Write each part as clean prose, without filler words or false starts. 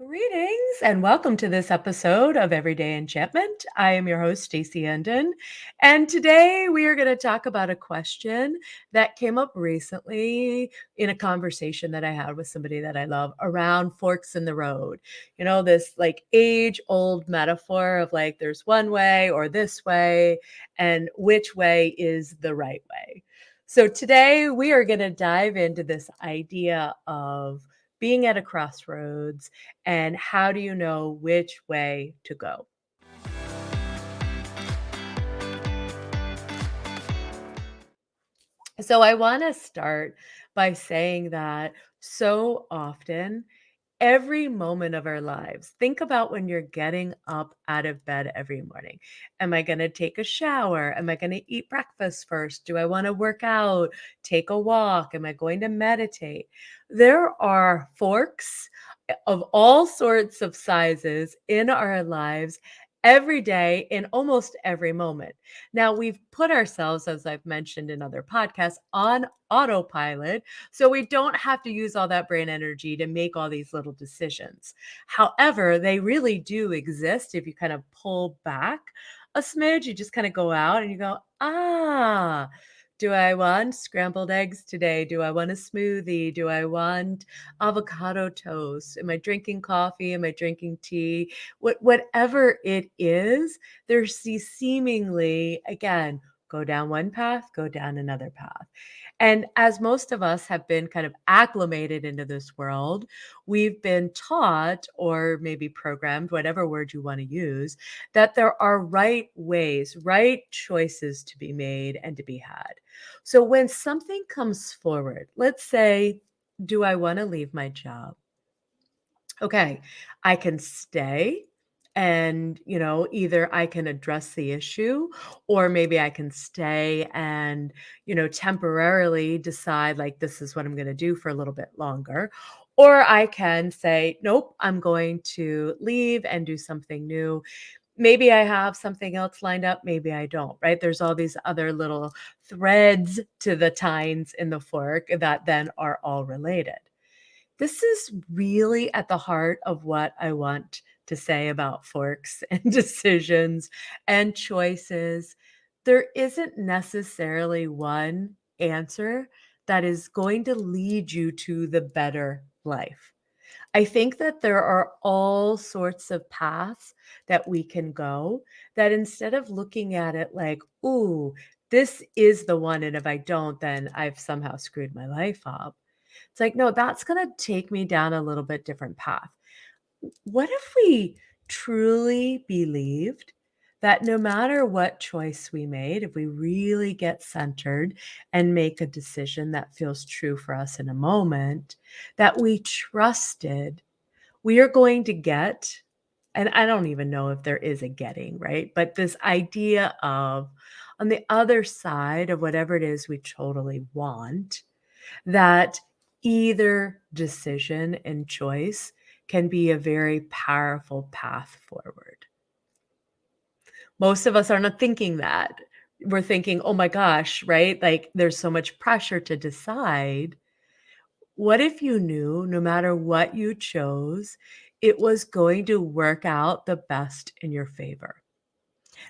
Greetings and welcome to this episode of Everyday Enchantment. I am your host, Stacey, and today we are going to talk about a question that came up recently in a conversation that I had with somebody that I love around forks in the road. This like age-old metaphor of like there's one way or this way, and which way is the right way. So today we are going to dive into this idea of being at a crossroads and how do you know which way to go? So I want to start by saying that so often, every moment of our lives, think about when you're getting up out of bed every morning. Am I going to take a shower? Am I going to eat breakfast first? Do I want to work out? Take a walk? Am I going to meditate? There are forks of all sorts of sizes in our lives every day in almost every moment. Now, we've put ourselves, as I've mentioned in other podcasts, on autopilot, so we don't have to use all that brain energy to make all these little decisions. However, they really do exist if you kind of pull back a smidge. You just kind of go out and you go, do I want scrambled eggs today? Do I want a smoothie? Do I want avocado toast? Am I drinking coffee? Am I drinking tea? Whatever it is, there's these seemingly, again, go down one path, go down another path. And as most of us have been kind of acclimated into this world, we've been taught, or maybe programmed, whatever word you want to use, that there are right ways, right choices to be made and to be had. So when something comes forward, let's say, do I want to leave my job? Okay, I can stay and, either I can address the issue or maybe I can stay and, temporarily decide like this is what I'm going to do for a little bit longer. Or I can say, nope, I'm going to leave and do something new. Maybe I have something else lined up, maybe I don't, right? There's all these other little threads to the tines in the fork that then are all related. This is really at the heart of what I want to say about forks and decisions and choices. There isn't necessarily one answer that is going to lead you to the better life. I think that there are all sorts of paths that we can go that instead of looking at it like, ooh, this is the one, and if I don't, then I've somehow screwed my life up. It's like, no, that's going to take me down a little bit different path. What if we truly believed that no matter what choice we made, if we really get centered and make a decision that feels true for us in a moment, that we trusted we are going to get, and I don't even know if there is a getting, right? But this idea of on the other side of whatever it is we totally want, that either decision and choice can be a very powerful path forward. Most of us are not thinking that. We're thinking, oh my gosh, right? Like there's so much pressure to decide. What if you knew no matter what you chose, it was going to work out the best in your favor?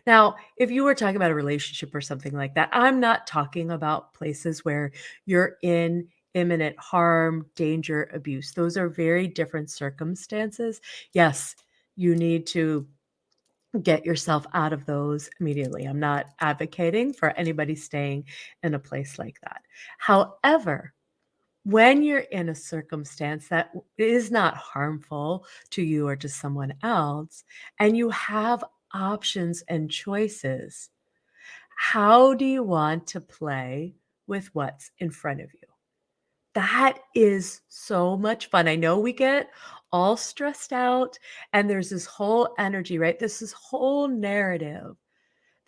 Now, if you were talking about a relationship or something like that, I'm not talking about places where you're in imminent harm, danger, abuse. Those are very different circumstances. Yes, you need to get yourself out of those immediately. I'm not advocating for anybody staying in a place like that. However, when you're in a circumstance that is not harmful to you or to someone else, and you have options and choices, how do you want to play with what's in front of you? That is so much fun. I know we get all stressed out, and there's this whole energy, right? This whole narrative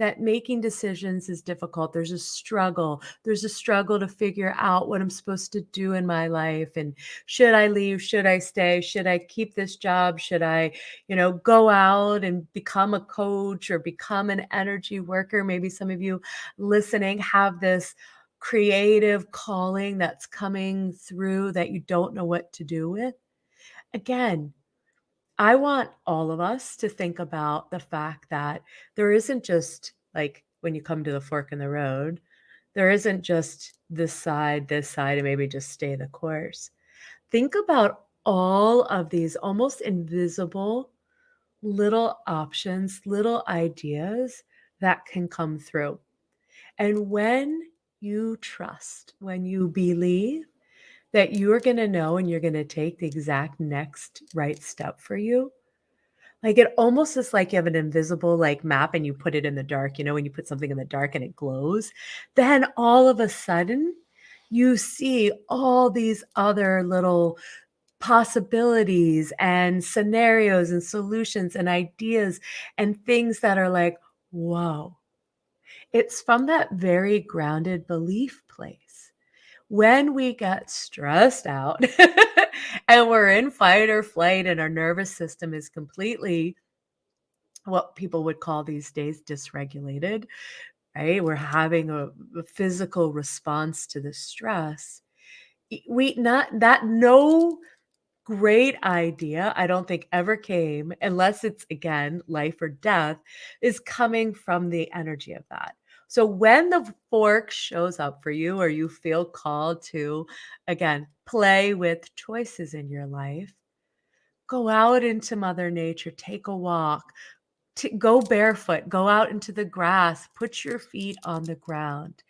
that making decisions is difficult. There's a struggle. There's a struggle to figure out what I'm supposed to do in my life. And should I leave? Should I stay? Should I keep this job? Should I, go out and become a coach or become an energy worker? Maybe some of you listening have this creative calling that's coming through that you don't know what to do with. Again, I want all of us to think about the fact that there isn't just like when you come to the fork in the road, there isn't just this side, and maybe just stay the course. Think about all of these almost invisible little options, little ideas that can come through. And when you trust, when you believe that you're going to know and you're going to take the exact next right step for you, like it almost is like you have an invisible like map and you put it in the dark, when you put something in the dark and it glows, then all of a sudden you see all these other little possibilities and scenarios and solutions and ideas and things that are like, whoa. It's from that very grounded belief place. When we get stressed out and we're in fight or flight and our nervous system is completely what people would call these days dysregulated, right? We're having a physical response to the stress. We not that no great idea, I don't think ever came, unless it's again life or death, is coming from the energy of that. So when the fork shows up for you, or you feel called to, again, play with choices in your life, go out into Mother Nature, take a walk, go barefoot, go out into the grass, put your feet on the ground.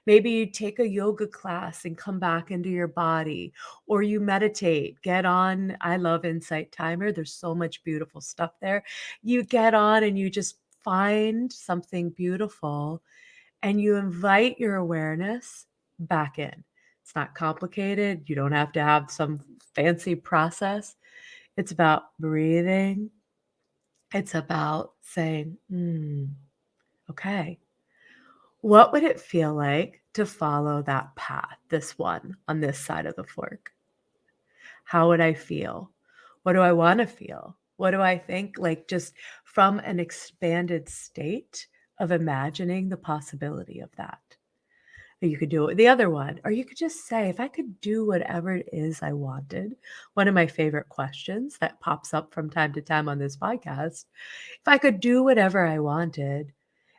Maybe you take a yoga class and come back into your body, or you meditate, get on. I love Insight Timer. There's so much beautiful stuff there. You get on and you just find something beautiful and you invite your awareness back in. It's not complicated. You don't have to have some fancy process. It's about breathing. It's about saying, okay, what would it feel like to follow that path, this one on this side of the fork? How would I feel? What do I want to feel? What do I think? Like just from an expanded state of imagining the possibility of that. Or you could do it with the other one, or you could just say, if I could do whatever it is I wanted, one of my favorite questions that pops up from time to time on this podcast, if I could do whatever I wanted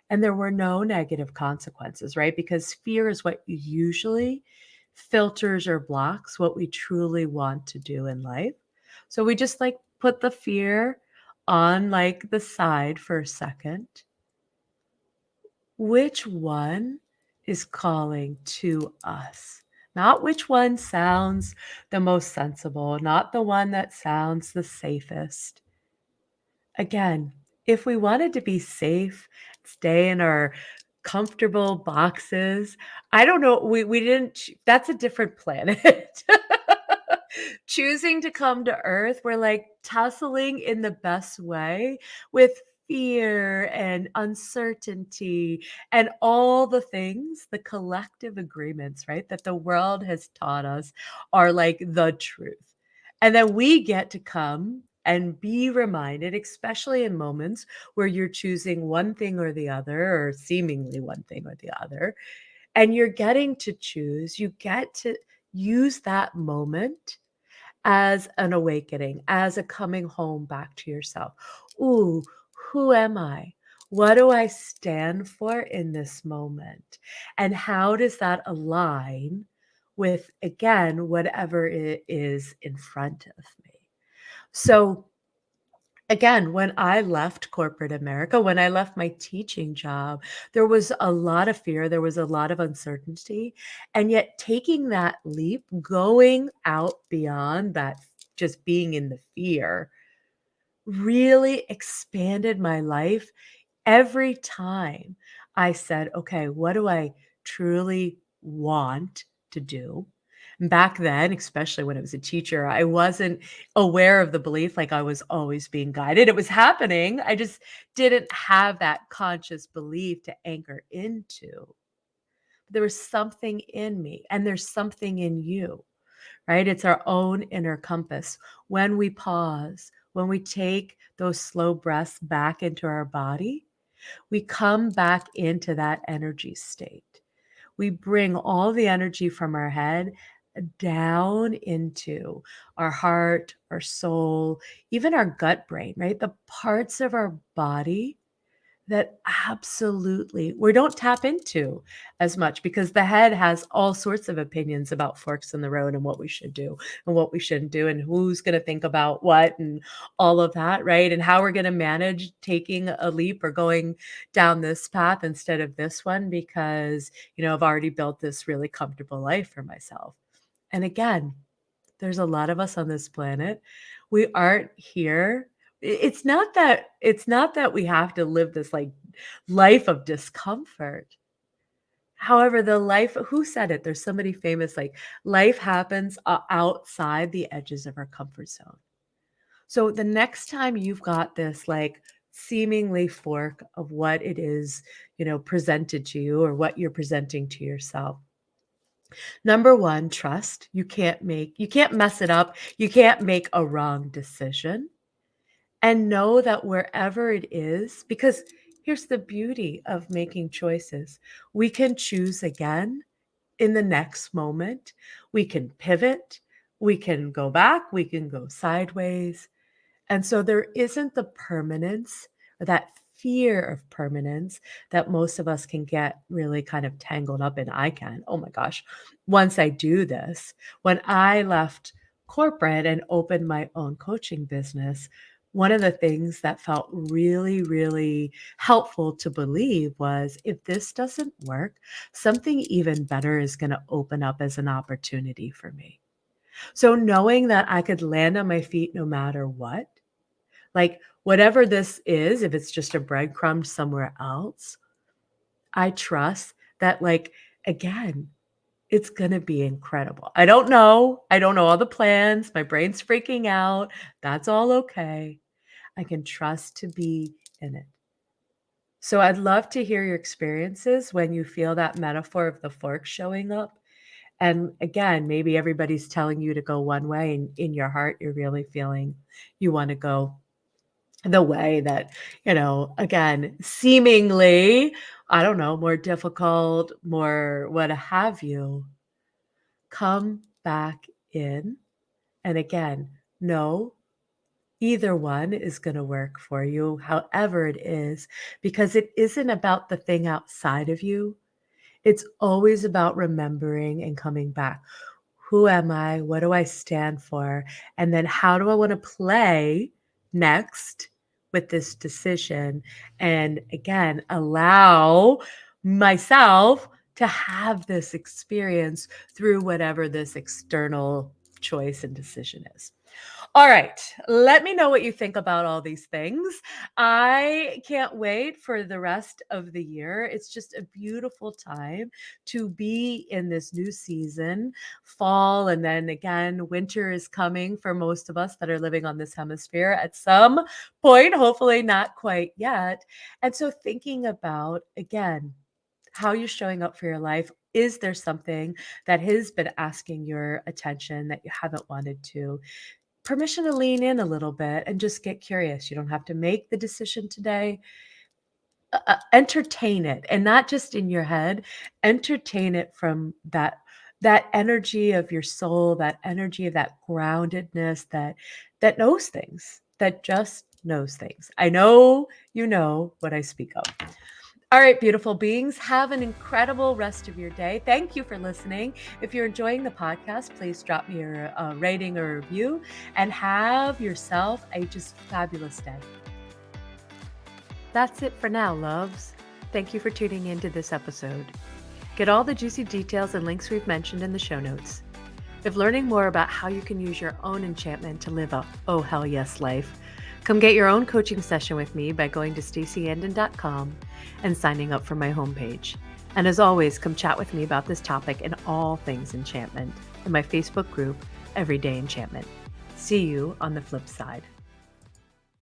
and there were no negative consequences, right? Because fear is what usually filters or blocks what we truly want to do in life. So we just like put the fear on like the side for a second. Which one is calling to us? Not which one sounds the most sensible, not the one that sounds the safest. Again, if we wanted to be safe, stay in our comfortable boxes, I don't know, we didn't that's a different planet. Choosing to come to Earth, we're like tussling in the best way with fear and uncertainty and all the things, the collective agreements, right, that the world has taught us are like the truth. And then we get to come and be reminded, especially in moments where you're choosing one thing or the other, or seemingly one thing or the other, and you're getting to choose, you get to use that moment as an awakening, as a coming home back to yourself. Ooh, who am I? What do I stand for in this moment? And how does that align with, again, whatever it is in front of me? So, again, when I left corporate America, when I left my teaching job, there was a lot of fear, there was a lot of uncertainty, and yet taking that leap, going out beyond that, just being in the fear, really expanded my life every time I said, okay, what do I truly want to do? Back then, especially when I was a teacher, I wasn't aware of the belief like I was always being guided. It was happening. I just didn't have that conscious belief to anchor into. There was something in me, and there's something in you, right? It's our own inner compass. When we pause, when we take those slow breaths back into our body, we come back into that energy state. We bring all the energy from our head down into our heart, our soul, even our gut brain, right? The parts of our body that absolutely we don't tap into as much because the head has all sorts of opinions about forks in the road and what we should do and what we shouldn't do and who's going to think about what and all of that, right? And how we're going to manage taking a leap or going down this path instead of this one because, I've already built this really comfortable life for myself. And again, there's a lot of us on this planet. We aren't here. It's not that we have to live this like life of discomfort. However, the life, who said it? There's somebody famous, like life happens outside the edges of our comfort zone. So the next time you've got this like seemingly fork of what it is, presented to you or what you're presenting to yourself, number one, trust. You can't mess it up. You can't make a wrong decision. And know that wherever it is, because here's the beauty of making choices. We can choose again in the next moment. We can pivot. We can go back. We can go sideways. And so there isn't the permanence or that fear of permanence that most of us can get really kind of tangled up in. I can. Oh my gosh. Once I do this, when I left corporate and opened my own coaching business, one of the things that felt really, really helpful to believe was if this doesn't work, something even better is going to open up as an opportunity for me. So knowing that I could land on my feet no matter what, like whatever this is, if it's just a breadcrumb somewhere else, I trust that, like, again, it's going to be incredible. I don't know. I don't know all the plans. My brain's freaking out. That's all okay. I can trust to be in it. So I'd love to hear your experiences when you feel that metaphor of the fork showing up. And again, maybe everybody's telling you to go one way, and in your heart, you're really feeling you want to go the way that, again, seemingly, I don't know, more difficult, more what have you. Come back in. And again, no, either one is going to work for you, however it is, because it isn't about the thing outside of you. It's always about remembering and coming back. Who am I? What do I stand for? And then how do I want to play next with this decision? And again, allow myself to have this experience through whatever this external choice and decision is. All right. Let me know what you think about all these things. I can't wait for the rest of the year. It's just a beautiful time to be in this new season, fall, and then again, winter is coming for most of us that are living on this hemisphere at some point, hopefully not quite yet. And so thinking about, again, how you're showing up for your life. Is there something that has been asking your attention that you haven't wanted to? Permission to lean in a little bit and just get curious. You don't have to make the decision today. Entertain it, and not just in your head. Entertain it from that energy of your soul, that energy of that groundedness that knows things, that just knows things. I know you know what I speak of. All right, beautiful beings, have an incredible rest of your day. Thank you for listening. If you're enjoying the podcast, please drop me a rating or review, and have yourself a just fabulous day. That's it for now, loves. Thank you for tuning in to this episode. Get all the juicy details and links we've mentioned in the show notes. If learning more about how you can use your own enchantment to live a oh hell yes life, come get your own coaching session with me by going to staceyandon.com and signing up for my homepage. And as always, come chat with me about this topic and all things enchantment in my Facebook group, Everyday Enchantment. See you on the flip side.